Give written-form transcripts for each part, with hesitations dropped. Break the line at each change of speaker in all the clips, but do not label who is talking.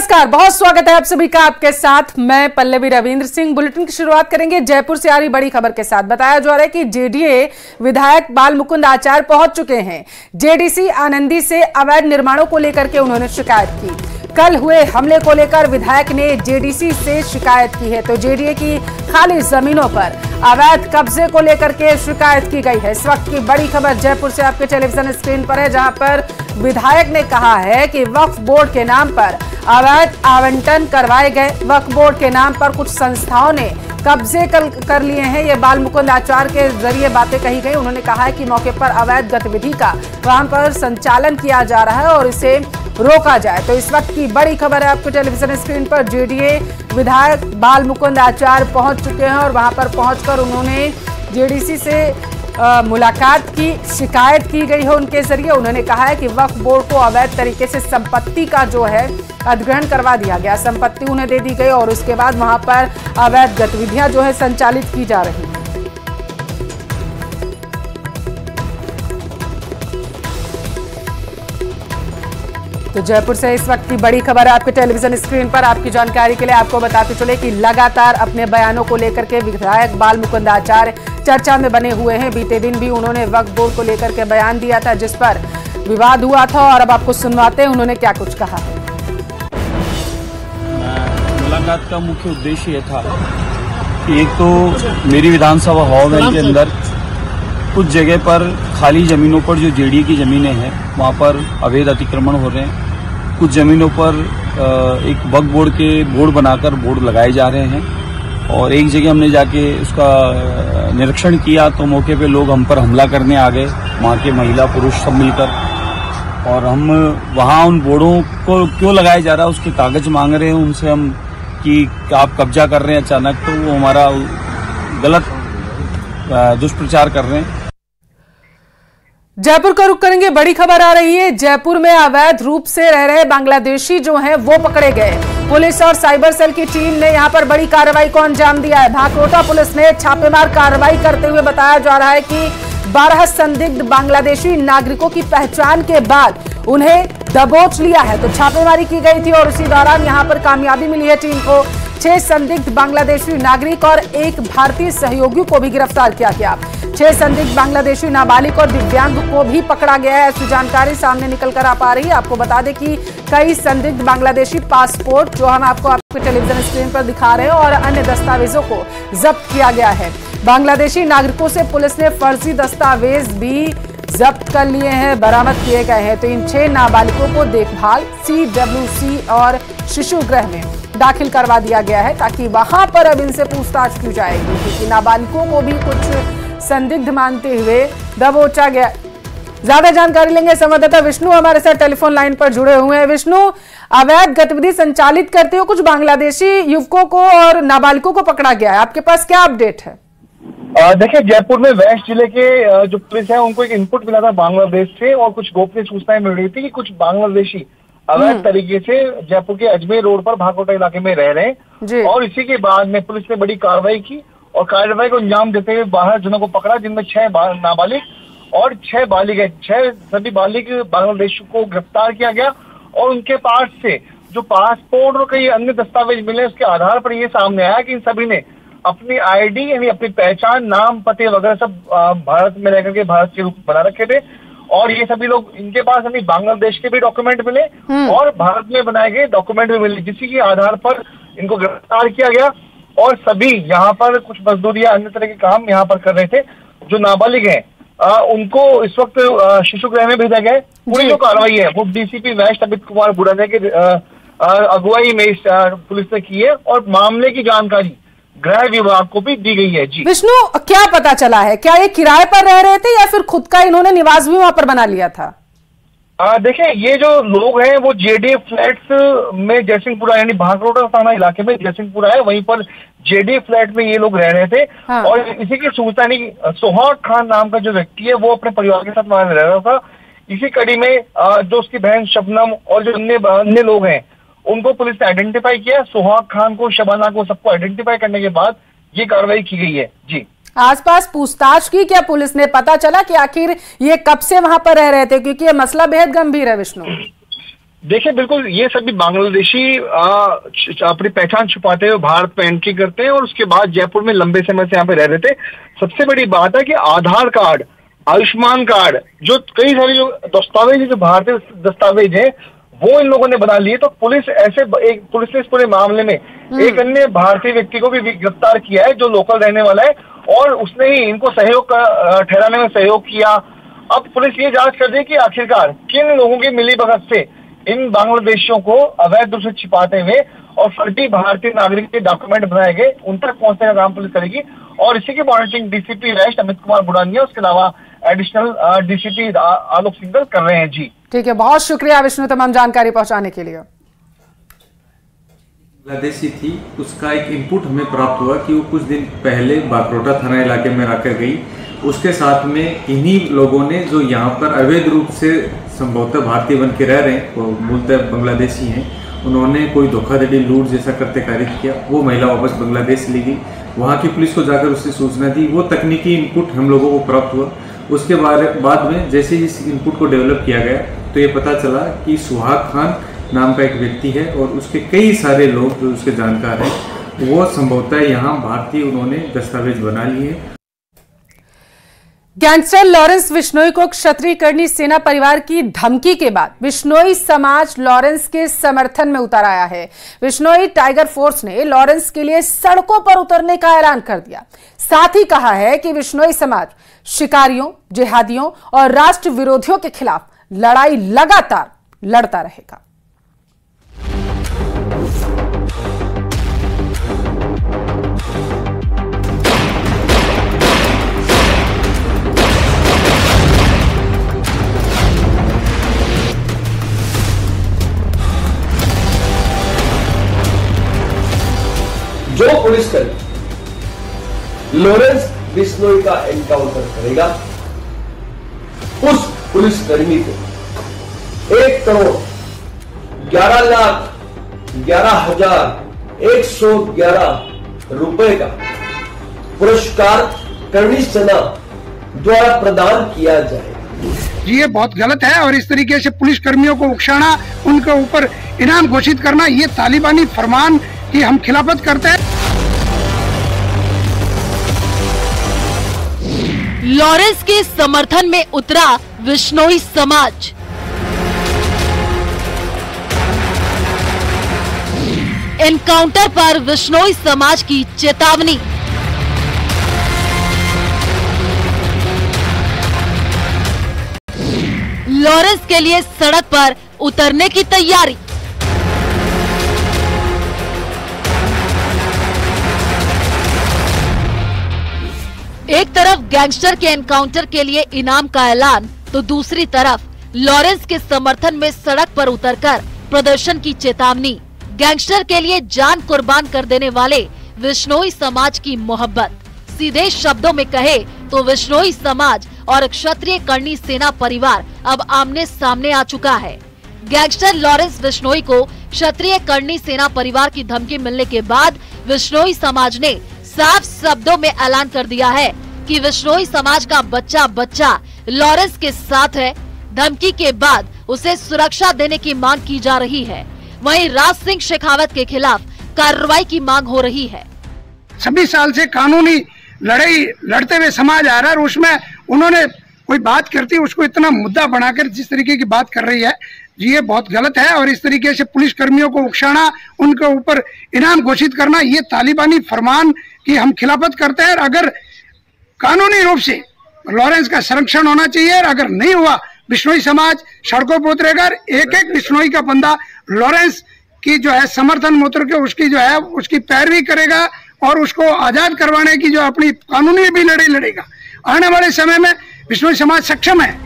नमस्कार, बहुत स्वागत है आप सभी का आपके साथ। मैं पल्लवी रविंद्र सिंह। बुलेटिन की शुरुआत करेंगे जयपुर से आ रही बड़ी खबर के साथ। बताया जा रहा है कि जेडीए विधायक बाल मुकुंद आचार्य पहुंच चुके हैं। जेडीसी आनंदी से अवैध निर्माणों को लेकर के उन्होंने शिकायत की। कल हुए हमले को लेकर विधायक ने जेडीसी से शिकायत की है। तो जेडीए की खाली जमीनों पर अवैध कब्जे को लेकर के शिकायत की गई है। इस वक्त की बड़ी खबर जयपुर से आपके टेलीविजन स्क्रीन पर है, जहां पर विधायक ने कहा है कि वक्फ बोर्ड के नाम पर अवैध आवंटन करवाए गए। वक्फ बोर्ड के नाम पर कुछ संस्थाओं ने कब्जे कर लिए हैं। ये बाल मुकुंद आचार्य के जरिए बातें कही गई। उन्होंने कहा है कि मौके पर अवैध गतिविधि का वहां पर संचालन किया जा रहा है और इसे रोका जाए। तो इस वक्त की बड़ी खबर है आपके टेलीविजन स्क्रीन पर। जेडीए विधायक बाल मुकुंद आचार्य पहुंच चुके हैं और वहां पर पहुंचकर उन्होंने जेडीसी से मुलाकात की, शिकायत की गई है उनके जरिए। उन्होंने कहा है कि वक्फ बोर्ड को अवैध तरीके से संपत्ति का जो है अधिग्रहण करवा दिया गया, संपत्ति उन्हें दे दी गई और उसके बाद वहां पर अवैध गतिविधियां जो है संचालित की जा रही है। तो जयपुर से इस वक्त की बड़ी खबर है आपके टेलीविजन स्क्रीन पर। आपकी जानकारी के लिए आपको बताते चले कि लगातार अपने बयानों को लेकर के विधायक बाल मुकुंद आचार्य चर्चा में बने हुए हैं। बीते दिन भी उन्होंने वक्फ बोर्ड को लेकर के बयान दिया था, जिस पर विवाद हुआ था और अब आपको सुनवाते हैं उन्होंने क्या कुछ कहा।
मुलाकात का मुख्य उद्देश्य यह था कि एक तो मेरी विधानसभा हॉल के अंदर कुछ जगह पर खाली जमीनों पर जो जेडीए की जमीनें हैं वहाँ पर अवैध अतिक्रमण हो रहे हैं। कुछ जमीनों पर एक वक्फ बोर्ड के बोर्ड बनाकर बोर्ड लगाए जा रहे हैं और एक जगह हमने जाके उसका निरीक्षण किया तो मौके पे लोग हम पर हमला करने आ गए, वहाँ के महिला पुरुष सब मिलकर। और हम वहाँ उन बोर्डों को क्यों लगाया जा रहा है उसके कागज मांग रहे हैं उनसे हम कि आप कब्जा कर रहे हैं अचानक, तो वो हमारा गलत दुष्प्रचार कर रहे हैं।
जयपुर का रुख करेंगे, बड़ी खबर आ रही है। जयपुर में अवैध रूप से रह रहे बांग्लादेशी जो हैं वो पकड़े गए। पुलिस और साइबर सेल की टीम ने यहां पर बड़ी कार्रवाई को अंजाम दिया है। भाकोटा पुलिस ने छापेमार कार्रवाई करते हुए बताया जा रहा है कि 12 संदिग्ध बांग्लादेशी नागरिकों की पहचान के बाद उन्हें दबोच लिया है। तो छापेमारी की गई थी और उसी दौरान यहां पर कामयाबी मिली है टीम को। 6 संदिग्ध बांग्लादेशी नागरिक और एक भारतीय सहयोगी को भी गिरफ्तार किया गया। 6 संदिग्ध बांग्लादेशी नाबालिग और दिव्यांग को भी पकड़ा गया है। ऐसी जानकारी सामने निकल कर आ पा रही है। आपको बता दें कि कई संदिग्ध बांग्लादेशी पासपोर्ट जो हम आपको आपके टेलीविजन स्क्रीन पर दिखा रहे हैं और अन्य दस्तावेजों को जब्त किया गया है। बांग्लादेशी नागरिकों से पुलिस ने फर्जी दस्तावेज भी जब्त कर लिए हैं, बरामद किए गए हैं। तो इन 6 नाबालिगों को देखभाल CWC और शिशु गृह में दाखिल करवा दिया गया है ताकि वहां पर अब इनसे पूछताछ की जाएगी, क्योंकि नाबालिगों को भी कुछ संदिग्ध मानते हुए दबोचा गया। ज्यादा जानकारी लेंगे संवाददाता विष्णु हमारे साथ टेलीफोन लाइन पर जुड़े हुए हैं। विष्णु, अवैध गतिविधि संचालित करते हुए कुछ बांग्लादेशी युवकों को और नाबालिगों को पकड़ा गया है, आपके पास क्या अपडेट है?
देखिए, जयपुर में वेस्ट जिले के जो पुलिस है उनको एक इनपुट मिला था बांग्लादेश से और कुछ गोपनीय सूचनाएं मिल रही थी कि कुछ बांग्लादेशी अवैध तरीके से जयपुर के अजमेर रोड पर भाकोटा इलाके में रह रहे हैं। और इसी के बाद में पुलिस ने बड़ी कार्रवाई की और कार्रवाई को अंजाम देते हुए 12 जनों को पकड़ा, जिनमें 6 नाबालिग और 6 बालिग है। 6 सभी बालिग बांग्लादेश को गिरफ्तार किया गया और उनके पास से जो पासपोर्ट और कई अन्य दस्तावेज मिले उसके आधार पर ये सामने आया कि इन सभी ने अपनी आईडी यानी अपनी पहचान, नाम, पते वगैरह सब भारत में रहकर के भारत के रूप बना रखे थे। और ये सभी लोग, इनके पास अभी बांग्लादेश के भी डॉक्यूमेंट मिले और भारत में बनाए गए डॉक्यूमेंट भी मिले, जिसी के आधार पर इनको गिरफ्तार किया गया। और सभी यहाँ पर कुछ मजदूरी या अन्य तरह के काम यहाँ पर कर रहे थे। जो नाबालिग हैं उनको इस वक्त शिशु गृह में भेजा गया है। पूरी जो कार्रवाई है वो DCP वेस्ट अमित कुमार बुराने के अगुवाई में पुलिस ने की है और मामले की जानकारी गृह विभाग को भी दी गई है। जी
विष्णु, क्या पता चला है? क्या ये किराए पर रह रहे थे या फिर खुद का इन्होंने निवास भी वहां पर बना लिया था?
देखिए, ये जो लोग हैं वो जेडीए फ्लैट्स में जयसिंहपुरा यानी भाकोटा थाना इलाके में जयसिंहपुरा है, वहीं पर जेडीए फ्लैट में ये लोग रह रहे थे। हाँ। और इसी की सूचना नहीं, सुहाग खान नाम का जो व्यक्ति है वो अपने परिवार के साथ वहां रह रहा था। इसी कड़ी में जो उसकी बहन शबनम और जो अन्य लोग हैं उनको पुलिस ने आइडेंटिफाई किया। सुहाग खान को, शबाना को, सबको आइडेंटिफाई करने के बाद ये कार्रवाई की गई है। जी,
आसपास पूछताछ की क्या पुलिस ने? पता चला कि आखिर ये कब से वहां पर रह रहे थे, क्योंकि ये मसला बेहद गंभीर है विष्णु।
देखिए बिल्कुल ये सभी बांग्लादेशी अपनी पहचान छुपाते हुए भारत में एंट्री करते हैं और उसके बाद जयपुर में लंबे समय से यहाँ पे रह रहे थे। सबसे बड़ी बात है कि आधार कार्ड, आयुष्मान कार्ड, जो कई सारे जो दस्तावेज, जो भारतीय दस्तावेज है, वो इन लोगों ने बना लिए। तो पुलिस ने इस पूरे मामले में एक अन्य भारतीय व्यक्ति को भी गिरफ्तार किया है जो लोकल रहने वाला है, और उसने ही इनको सहयोग ठहराने में सहयोग किया। अब पुलिस ये जांच कर रही है कि आखिरकार किन लोगों की मिलीभगत से इन बांग्लादेशियों को अवैध रूप से छिपाते हुए और फर्जी भारतीय नागरिक के डॉक्यूमेंट बनाए गए, उन तक पहुंचने का काम पुलिस करेगी। और इसी की monitoring DCP waste Amit Kumar Budania, उसके अलावा एडिशनल डीसीपी आलोक सिंघल कर रहे हैं। जी
ठीक है, बहुत शुक्रिया विष्णु तमाम जानकारी पहुंचाने के लिए।
बांग्लादेशी थी, उसका एक इनपुट हमें प्राप्त हुआ कि वो कुछ दिन पहले बागरोटा थाना इलाके में रहकर गई। उसके साथ में इन्हीं लोगों ने जो यहाँ पर अवैध रूप से संभवतः भारतीय बन के रह रहे हैं, वो मूलतः बांग्लादेशी हैं, उन्होंने कोई धोखाधड़ी, लूट जैसा करते कार्य किया। वो महिला वापस बांग्लादेश ली गई, वहाँ की पुलिस को जाकर उससे सूचना दी, वो तकनीकी इनपुट हम लोगों को प्राप्त हुआ। उसके बाद में जैसे इस इनपुट को डेवलप किया गया तो ये पता चला कि सुहाग खान नाम का एक व्यक्ति है और उसके कई सारे लोग जो उसके जानकार हैं, वो संभवतः यहाँ भारतीय उन्होंने दस्तावेज बना लिए।
गैंगस्टर लॉरेंस बिश्नोई को क्षत्रिय कर्णी सेना परिवार की धमकी के बाद बिश्नोई समाज लॉरेंस के समर्थन में उतर आया है। बिश्नोई टाइगर फोर्स ने लॉरेंस के लिए सड़कों पर उतरने का ऐलान कर दिया। साथ ही कहा है कि बिश्नोई समाज शिकारियों, जिहादियों और राष्ट्र विरोधियों के खिलाफ लड़ाई लगातार लड़ता रहेगा।
जो पुलिसकर्मी लॉरेंस बिश्नोई का एनकाउंटर करेगा, उस पुलिसकर्मी को 1,11,11,111 रुपए का पुरस्कार कर्णी सेना द्वारा प्रदान किया जाएगा।
ये बहुत गलत है और इस तरीके से पुलिस कर्मियों को उकसाना, उनके ऊपर इनाम घोषित करना, ये तालिबानी फरमान की हम खिलाफत करते हैं।
लॉरेंस के समर्थन में उतरा बिश्नोई समाज। एनकाउंटर पर बिश्नोई समाज की चेतावनी। लॉरेंस के लिए सड़क पर उतरने की तैयारी। एक तरफ गैंगस्टर के एनकाउंटर के लिए इनाम का ऐलान, तो दूसरी तरफ लॉरेंस के समर्थन में सड़क पर उतरकर प्रदर्शन की चेतावनी। गैंगस्टर के लिए जान कुर्बान कर देने वाले बिश्नोई समाज की मोहब्बत। सीधे शब्दों में कहे तो बिश्नोई समाज और क्षत्रिय कर्णी सेना परिवार अब आमने सामने आ चुका है। गैंगस्टर लॉरेंस बिश्नोई को क्षत्रिय कर्णी सेना परिवार की धमकी मिलने के बाद बिश्नोई समाज ने साफ शब्दों में ऐलान कर दिया है कि बिश्नोई समाज का बच्चा लॉरेंस के साथ है। धमकी के बाद उसे सुरक्षा देने की मांग की जा रही है। वहीं राज सिंह शेखावत के खिलाफ कार्रवाई की मांग हो रही है।
26 साल से कानूनी लड़ाई लड़ते हुए समाज आ रहा है और उसमें उन्होंने कोई बात करती है उसको इतना मुद्दा बनाकर जिस तरीके की बात कर रही है, ये बहुत गलत है। और इस तरीके से पुलिस कर्मियों को उकसाना, उनके ऊपर इनाम घोषित करना, ये तालिबानी फरमान की हम खिलाफत करते हैं। अगर कानूनी रूप से लॉरेंस का संरक्षण होना चाहिए और अगर नहीं हुआ, बिश्नोई समाज सड़कों पर उतरेगा। एक एक बिश्नोई का बंदा लॉरेंस की जो है समर्थन में उतर के उसकी जो है उसकी पैरवी करेगा और उसको आजाद करवाने की जो अपनी कानूनी भी लड़ाई लड़ेगा। आने वाले समय में बिश्नोई समाज सक्षम है।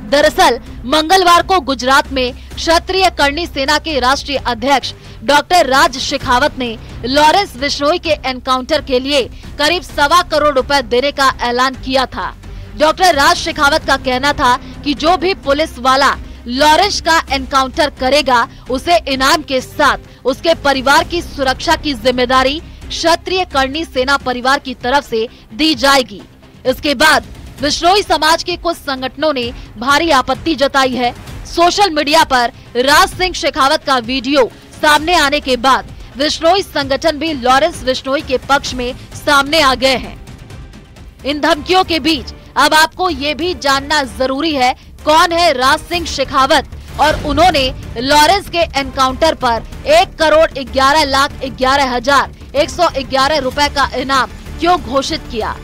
दरअसल मंगलवार को गुजरात में क्षत्रिय कर्णी सेना के राष्ट्रीय अध्यक्ष डॉक्टर राज शेखावत ने लॉरेंस बिश्नोई के एनकाउंटर के लिए करीब 1.25 करोड़ रुपए देने का ऐलान किया था। डॉक्टर राज शेखावत का कहना था कि जो भी पुलिस वाला लॉरेंस का एनकाउंटर करेगा, उसे इनाम के साथ उसके परिवार की सुरक्षा की जिम्मेदारी क्षत्रिय कर्णी सेना परिवार की तरफ से दी जाएगी। इसके बाद बिश्नोई समाज के कुछ संगठनों ने भारी आपत्ति जताई है। सोशल मीडिया पर राज सिंह शेखावत का वीडियो सामने आने के बाद विश्नोई संगठन भी लॉरेंस बिश्नोई के पक्ष में सामने आ गए हैं। इन धमकियों के बीच अब आपको ये भी जानना जरूरी है कौन है राज सिंह शेखावत और उन्होंने लॉरेंस के एनकाउंटर पर 1,11,11,111 रुपए का इनाम क्यों घोषित किया।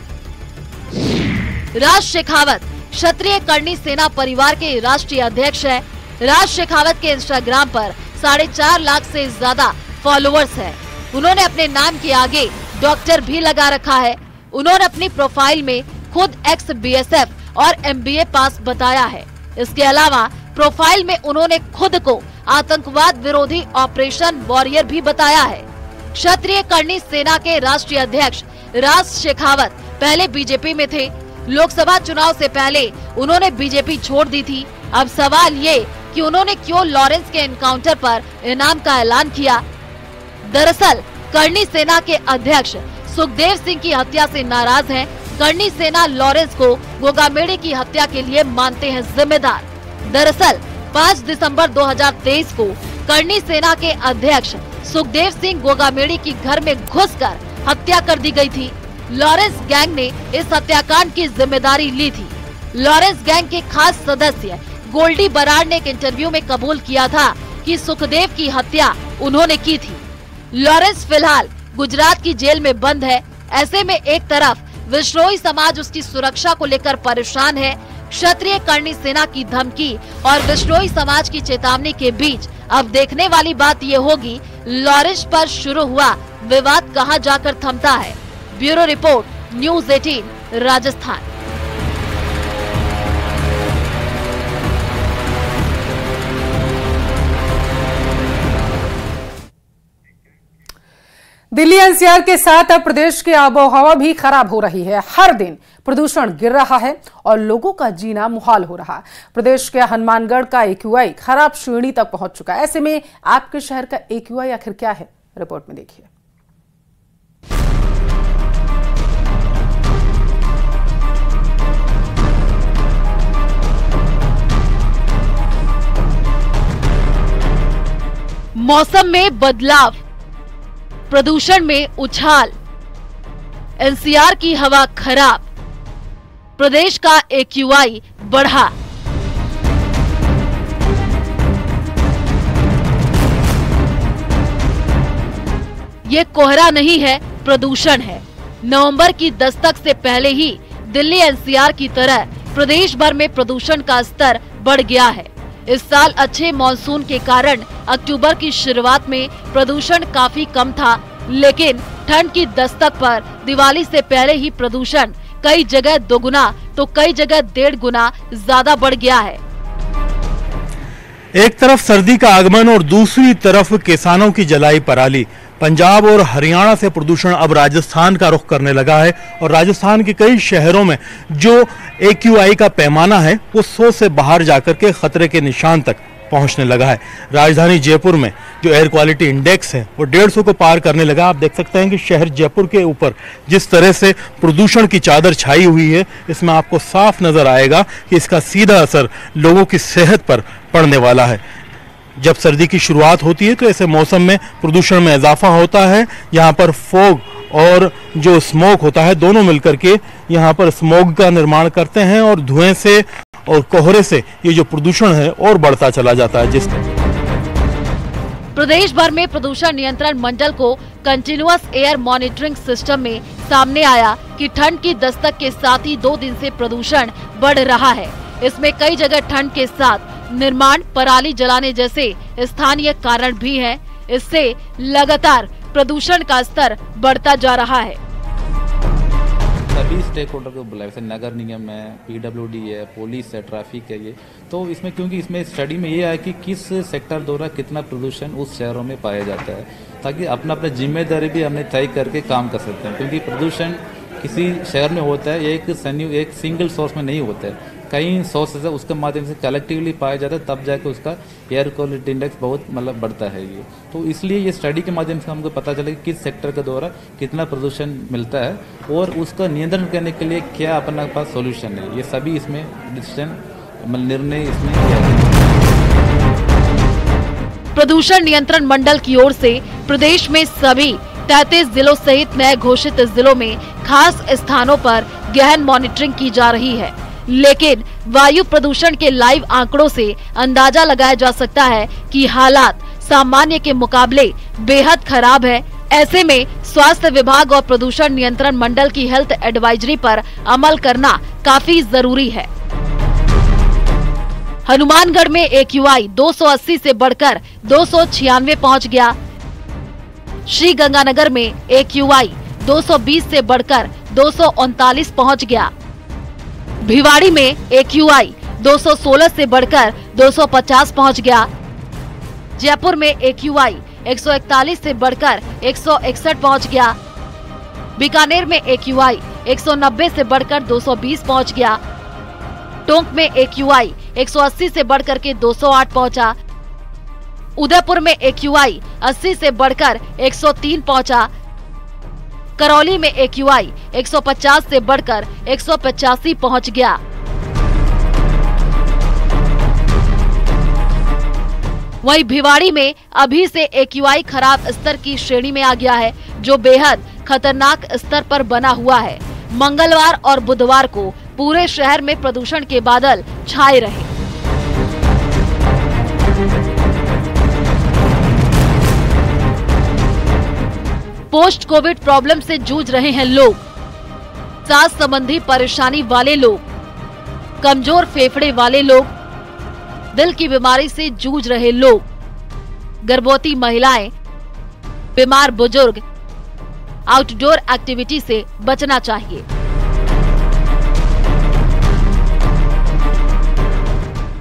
राज शेखावत क्षत्रिय कर्णी सेना परिवार के राष्ट्रीय अध्यक्ष है। राज शेखावत के इंस्टाग्राम पर 4.5 लाख से ज्यादा फॉलोअर्स है। उन्होंने अपने नाम के आगे डॉक्टर भी लगा रखा है। उन्होंने अपनी प्रोफाइल में खुद एक्स BSF और MBA पास बताया है। इसके अलावा प्रोफाइल में उन्होंने खुद को आतंकवाद विरोधी ऑपरेशन वॉरियर भी बताया है। क्षत्रिय कर्णी सेना के राष्ट्रीय अध्यक्ष राज शेखावत पहले बीजेपी में थे। लोकसभा चुनाव से पहले उन्होंने बीजेपी छोड़ दी थी। अब सवाल ये कि उन्होंने क्यों लॉरेंस के एनकाउंटर पर इनाम का ऐलान किया। दरअसल कर्णी सेना के अध्यक्ष सुखदेव सिंह की हत्या से नाराज हैं। कर्णी सेना लॉरेंस को गोगामेड़ी की हत्या के लिए मानते हैं जिम्मेदार। दरअसल 5 दिसंबर 2023 को कर्णी सेना के अध्यक्ष सुखदेव सिंह गोगामेड़ी की घर में घुसकर हत्या कर दी गई थी। लॉरेंस गैंग ने इस हत्याकांड की जिम्मेदारी ली थी। लॉरेंस गैंग के खास सदस्य गोल्डी बराड़ ने एक इंटरव्यू में कबूल किया था कि सुखदेव की हत्या उन्होंने की थी। लॉरेंस फिलहाल गुजरात की जेल में बंद है। ऐसे में एक तरफ बिश्नोई समाज उसकी सुरक्षा को लेकर परेशान है। क्षत्रिय कर्णी सेना की धमकी और बिश्नोई समाज की चेतावनी के बीच अब देखने वाली बात ये होगी लॉरेंस पर शुरू हुआ विवाद कहां जाकर थमता है। Bureau report, news 18 Rajasthan.
Delhi NCR के साथ अब प्रदेश की आबोहवा भी खराब हो रही है। हर दिन प्रदूषण गिर रहा है और लोगों का जीना मुहाल हो रहा है। प्रदेश के हनुमानगढ़ का AQI खराब श्रेणी तक पहुंच चुका है। ऐसे में आपके शहर का AQI आखिर क्या है, रिपोर्ट में देखिए।
मौसम में बदलाव, प्रदूषण में उछाल, NCR की हवा खराब, प्रदेश का AQI बढ़ा। ये कोहरा नहीं है, प्रदूषण है। नवंबर की दस्तक से पहले ही दिल्ली NCR की तरह प्रदेश भर में प्रदूषण का स्तर बढ़ गया है। इस साल अच्छे मॉनसून के कारण अक्टूबर की शुरुआत में प्रदूषण काफी कम था, लेकिन ठंड की दस्तक पर दिवाली से पहले ही प्रदूषण कई जगह दोगुना तो कई जगह 1.5 गुना ज्यादा बढ़ गया है।
एक तरफ सर्दी का आगमन और दूसरी तरफ किसानों की जलाई पराली। पंजाब और हरियाणा से प्रदूषण अब राजस्थान का रुख करने लगा है और राजस्थान के कई शहरों में जो AQI का पैमाना है वो 100 से बाहर जाकर के खतरे के निशान तक पहुंचने लगा है। राजधानी जयपुर में जो एयर क्वालिटी इंडेक्स है वो 150 को पार करने लगा। आप देख सकते हैं कि शहर जयपुर के ऊपर जिस तरह से प्रदूषण की चादर छाई हुई है, इसमें आपको साफ नजर आएगा कि इसका सीधा असर लोगों की सेहत पर पड़ने वाला है। जब सर्दी की शुरुआत होती है तो ऐसे मौसम में प्रदूषण में इजाफा होता है। यहाँ पर फॉग और जो स्मोक होता है दोनों मिलकर के यहाँ पर स्मोक का निर्माण करते हैं और धुएं से और कोहरे से ये जो प्रदूषण है और बढ़ता चला जाता है। जिससे
प्रदेश भर में प्रदूषण नियंत्रण मंडल को कंटिन्यूअस एयर मॉनिटरिंग सिस्टम में सामने आया कि ठंड की दस्तक के साथ ही 2 दिन से प्रदूषण बढ़ रहा है। इसमें कई जगह ठंड के साथ निर्माण, पराली जलाने जैसे स्थानीय कारण भी हैं। इससे लगातार प्रदूषण का स्तर बढ़ता जा रहा है।
सभी स्टेक होल्डर को बुलाया, जैसे नगर निगम है, PWD है, पुलिस है, ट्रैफिक है। ये तो इसमें क्योंकि इसमें स्टडी में ये आया कि किस सेक्टर द्वारा कितना प्रदूषण उस शहरों में पाया जाता है, ताकि अपना जिम्मेदारी भी हमने तय करके काम कर सकते हैं। क्योंकि प्रदूषण किसी शहर में होता है, एक सिंगल सोर्स में नहीं होता है, कई सोर्सेज है, उसके माध्यम से कलेक्टिवली पाया जाता है, तब जाकर उसका एयर क्वालिटी इंडेक्स बहुत बढ़ता है। ये तो इसलिए ये स्टडी के माध्यम से हमको पता चला कि किस सेक्टर के द्वारा कितना प्रदूषण मिलता है और उसका नियंत्रण करने के लिए क्या अपने पास सॉल्यूशन है। ये सभी इसमें डिसीजन निर्णय इसमें किया गया।
प्रदूषण नियंत्रण मंडल की ओर से प्रदेश में सभी 33 जिलों सहित नए घोषित जिलों में खास स्थानों पर गहन मॉनिटरिंग की जा रही है, लेकिन वायु प्रदूषण के लाइव आंकड़ों से अंदाजा लगाया जा सकता है कि हालात सामान्य के मुकाबले बेहद खराब है। ऐसे में स्वास्थ्य विभाग और प्रदूषण नियंत्रण मंडल की हेल्थ एडवाइजरी पर अमल करना काफी जरूरी है। हनुमानगढ़ में AQI 280 से बढ़कर 296 पहुंच गया। श्री गंगानगर में AQI 220 से बढ़कर 239 पहुंच गया। भिवाड़ी में AQI 216 से बढ़कर 250 पहुंच गया। जयपुर में AQI 141 से बढ़कर 161 पहुंच गया। बीकानेर में AQI 190 से बढ़कर 220 पहुंच गया। टोंक में AQI 180 से बढ़कर के 208 पहुंचा। उदयपुर में AQI 80 से बढ़कर 103 पहुंचा। करौली में AQI 150 से बढ़कर 185 पहुंच गया। वहीं भिवाड़ी में अभी से AQI खराब स्तर की श्रेणी में आ गया है, जो बेहद खतरनाक स्तर पर बना हुआ है। मंगलवार और बुधवार को पूरे शहर में प्रदूषण के बादल छाए रहे। पोस्ट कोविड प्रॉब्लम से जूझ रहे हैं लोग, सांस संबंधी परेशानी वाले लोग, कमजोर फेफड़े वाले लोग, दिल की बीमारी से जूझ रहे लोग, गर्भवती महिलाएं, बीमार बुजुर्ग आउटडोर एक्टिविटी से बचना चाहिए।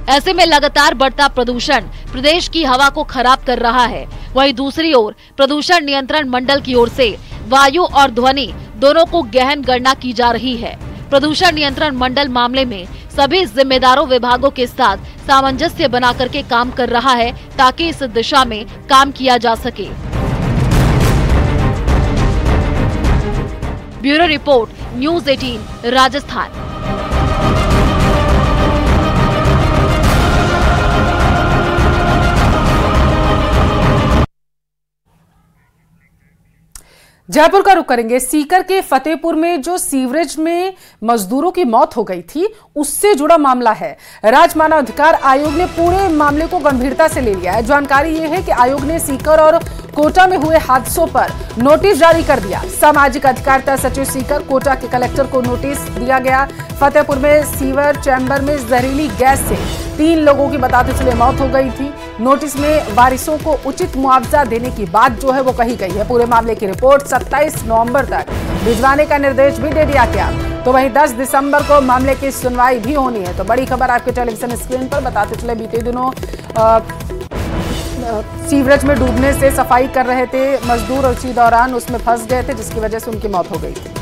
ऐसे में लगातार बढ़ता प्रदूषण प्रदेश की हवा को खराब कर रहा है। वहीं दूसरी ओर प्रदूषण नियंत्रण मंडल की ओर से वायु और ध्वनि दोनों को गहन गणना की जा रही है। प्रदूषण नियंत्रण मंडल मामले में सभी जिम्मेदारों विभागों के साथ सामंजस्य बना करके काम कर रहा है, ताकि इस दिशा में काम किया जा सके। Bureau report, news 18 Rajasthan.
Jaipur का रुख करेंगे। सीकर के फतेहपुर में जो सीवरेज में मजदूरों की मौत हो गई थी, उससे जुड़ा मामला है। राज्य मानव अधिकार आयोग ने पूरे मामले को गंभीरता से ले लिया है। जानकारी ये है कि आयोग ने सीकर और कोटा में हुए हादसों पर नोटिस जारी कर दिया। सामाजिक अधिकारिता सचिव सीकर, कोटा के कलेक्टर को नोटिस दिया गया। फतेहपुर में सीवर चैम्बर में जहरीली गैस से 3 लोगों की बताते चले मौत हो गई थी। नोटिस में वारिसों को उचित मुआवजा देने की बात जो है वो कही गई है। पूरे मामले की रिपोर्ट 27 नवंबर तक भिजवाने का निर्देश भी दे दिया गया। तो वहीं 10 दिसंबर को मामले की सुनवाई भी होनी है। तो बड़ी खबर आपके टेलीविजन स्क्रीन पर बताते चले, बीते दिनों सीवरेज में डूबने से सफाई कर रहे थे मजदूर और इसी दौरान उसमें फंस गए थे, जिसकी वजह से उनकी मौत हो गई थी।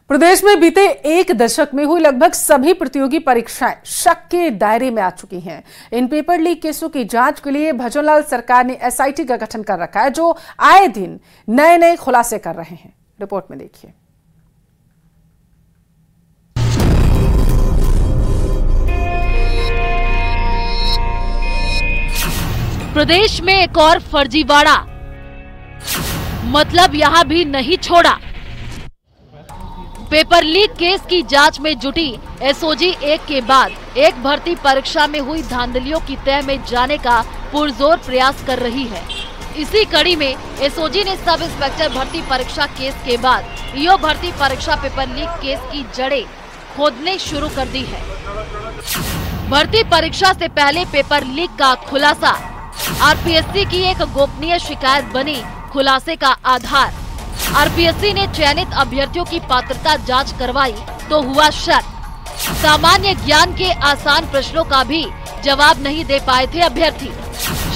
प्रदेश में बीते 1 दशक में हुई लगभग सभी प्रतियोगी परीक्षाएं शक के दायरे में आ चुकी हैं। इन पेपर लीक केसों की जांच के लिए भजनलाल सरकार ने SIT का गठन कर रखा है, जो आए दिन नए खुलासे कर रहे हैं। रिपोर्ट में देखिए।
प्रदेश में एक और फर्जीवाड़ा, मतलब यहां भी नहीं छोड़ा। पेपर लीक केस की जांच में जुटी SOG एक के बाद एक भर्ती परीक्षा में हुई धांधलियों की तह में जाने का पुरजोर प्रयास कर रही है। इसी कड़ी में SOG ने सब इंस्पेक्टर भर्ती परीक्षा केस के बाद EO भर्ती परीक्षा पेपर लीक केस की जड़ें खोदने शुरू कर दी है। भर्ती परीक्षा से पहले पेपर लीक का खुलासा, RPSC की एक गोपनीय शिकायत बनी खुलासे का आधार। RPSC ने चयनित अभ्यर्थियों की पात्रता जांच करवाई तो हुआ शक। सामान्य ज्ञान के आसान प्रश्नों का भी जवाब नहीं दे पाए थे अभ्यर्थी।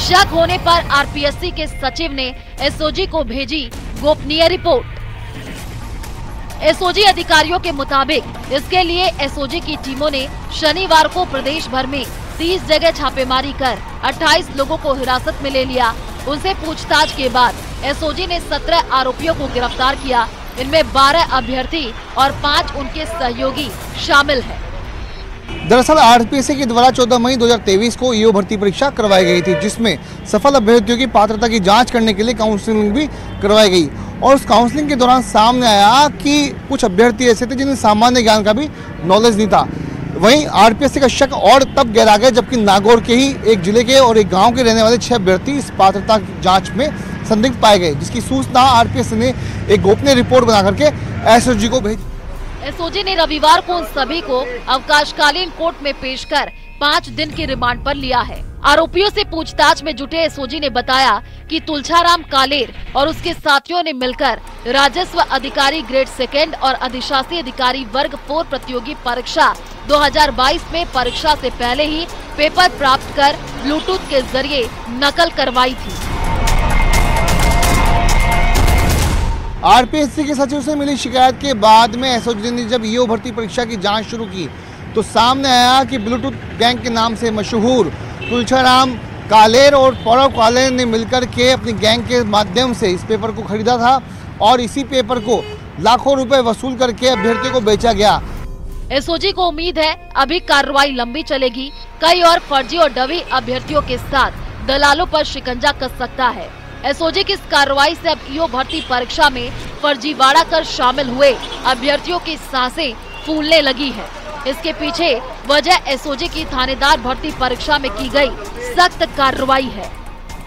शक होने पर RPSC के सचिव ने SOG को भेजी गोपनीय रिपोर्ट। SOG अधिकारियों के मुताबिक इसके लिए SOG की टीमों ने शनिवार को प्रदेश भर में 30 जगह छापेमारी कर 28 लोगों को हिरासत में ले लिया। उनसे पूछताछ के बाद SOG ने 17 आरोपियों को गिरफ्तार किया। इनमें 12 अभ्यर्थी और 5 उनके सहयोगी शामिल हैं।
दरअसल आरपीएससी के द्वारा 14 मई 2023 को ईओ भर्ती परीक्षा करवाई गई थी, जिसमें सफल अभ्यर्थियों की पात्रता की जांच करने के लिए काउंसलिंग भी करवाई गई। और उस काउंसलिंग के दौरान सामने आया कि कुछ अभ्यर्थी ऐसे थे जिन्हें सामान्य ज्ञान का भी नॉलेज नहीं था। वहीं आरपीएससी का शक और तब गहरा गया जबकि नागौर के ही एक जिले के और एक गाँव के रहने वाले 6 अभ्यर्थी इस पात्रता की जाँच में संदिग्ध पाए गए, जिसकी सूचना आरपीएससी ने एक गोपनीय रिपोर्ट बना करके एसओजी को भेजी।
एसओजी ने रविवार को उन सभी को अवकाशकालीन कोर्ट में पेश कर 5 दिन की रिमांड पर लिया है। आरोपियों से पूछताछ में जुटे एसओजी ने बताया कि तुलछाराम कालेर और उसके साथियों ने मिलकर राजस्व अधिकारी ग्रेड 2 और अधिशासी अधिकारी वर्ग 4 प्रतियोगी परीक्षा 2022 में परीक्षा से पहले ही पेपर प्राप्त कर ब्लूटूथ के जरिए नकल करवाई थी।
आरपीएससी के सचिव से मिली शिकायत के बाद में एसओजी ने जब ईओ भर्ती परीक्षा की जांच शुरू की तो सामने आया कि ब्लूटूथ गैंग के नाम से मशहूर तुलछाराम कालेर और पौरव कालेर ने मिलकर के अपनी गैंग के माध्यम से इस पेपर को खरीदा था और इसी पेपर को लाखों रुपए वसूल करके अभ्यर्थियों को बेचा गया।
एसओजी को उम्मीद है अभी कार्रवाई लंबी चलेगी। कई और फर्जी और डमी अभ्यर्थियों के साथ दलालों पर शिकंजा कस सकता है। एसओजी की इस कार्रवाई से अब ईओ भर्ती परीक्षा में फर्जीवाड़ा कर शामिल हुए अभ्यर्थियों की सांसें फूलने लगी है। इसके पीछे वजह एसओजी की थानेदार भर्ती परीक्षा में की गई सख्त कार्रवाई है।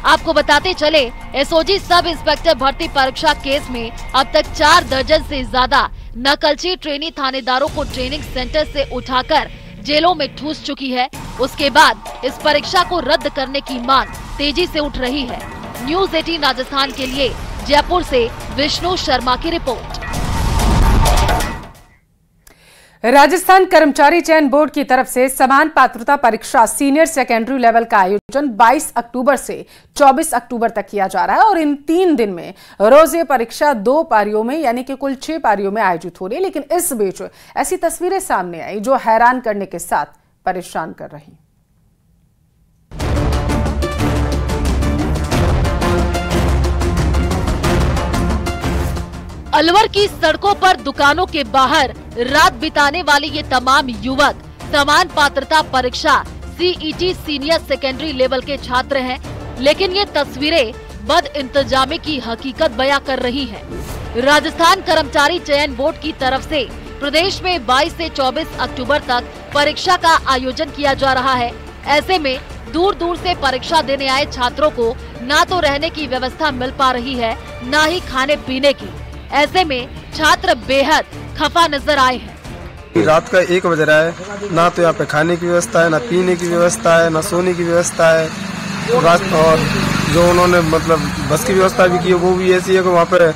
आपको बताते चले, एसओजी सब इंस्पेक्टर भर्ती परीक्षा केस में अब तक 4 दर्जन से ज्यादा नकलची ट्रेनी थानेदारों को ट्रेनिंग सेंटर से उठाकर जेलों में ठूस चुकी है। उसके बाद इस परीक्षा को रद्द करने की मांग तेजी से उठ रही है। न्यूज़ 18 राजस्थान के लिए जयपुर से विष्णु शर्मा की रिपोर्ट।
राजस्थान कर्मचारी चयन बोर्ड की तरफ से समान पात्रता परीक्षा सीनियर सेकेंडरी लेवल का आयोजन 22 अक्टूबर से 24 अक्टूबर तक किया जा रहा है और इन 3 दिन में रोज ये परीक्षा 2 पारियों में यानी कि कुल 6 पारियों में आयोजित हो रही है। लेकिन इस बीच ऐसी तस्वीरें सामने आई जो हैरान करने के साथ परेशान कर रही।
अलवर की सड़कों पर दुकानों के बाहर रात बिताने वाले ये तमाम युवक समान पात्रता परीक्षा सीईटी सीनियर सेकेंडरी लेवल के छात्र हैं, लेकिन ये तस्वीरें बद इंतजामी की हकीकत बयां कर रही हैं। राजस्थान कर्मचारी चयन बोर्ड की तरफ से प्रदेश में 22 से 24 अक्टूबर तक परीक्षा का आयोजन किया जा रहा है। ऐसे में दूर दूर से परीक्षा देने आए छात्रों को न तो रहने की व्यवस्था मिल पा रही है, न ही खाने पीने की। ऐसे में छात्र बेहद खफा नजर आए हैं।
रात का 1 बज रहा है, ना तो यहाँ पे खाने की व्यवस्था है, ना पीने की व्यवस्था है, ना सोने की व्यवस्था है। और जो उन्होंने मतलब बस की व्यवस्था भी की है वो भी ऐसी है कि वहाँ पे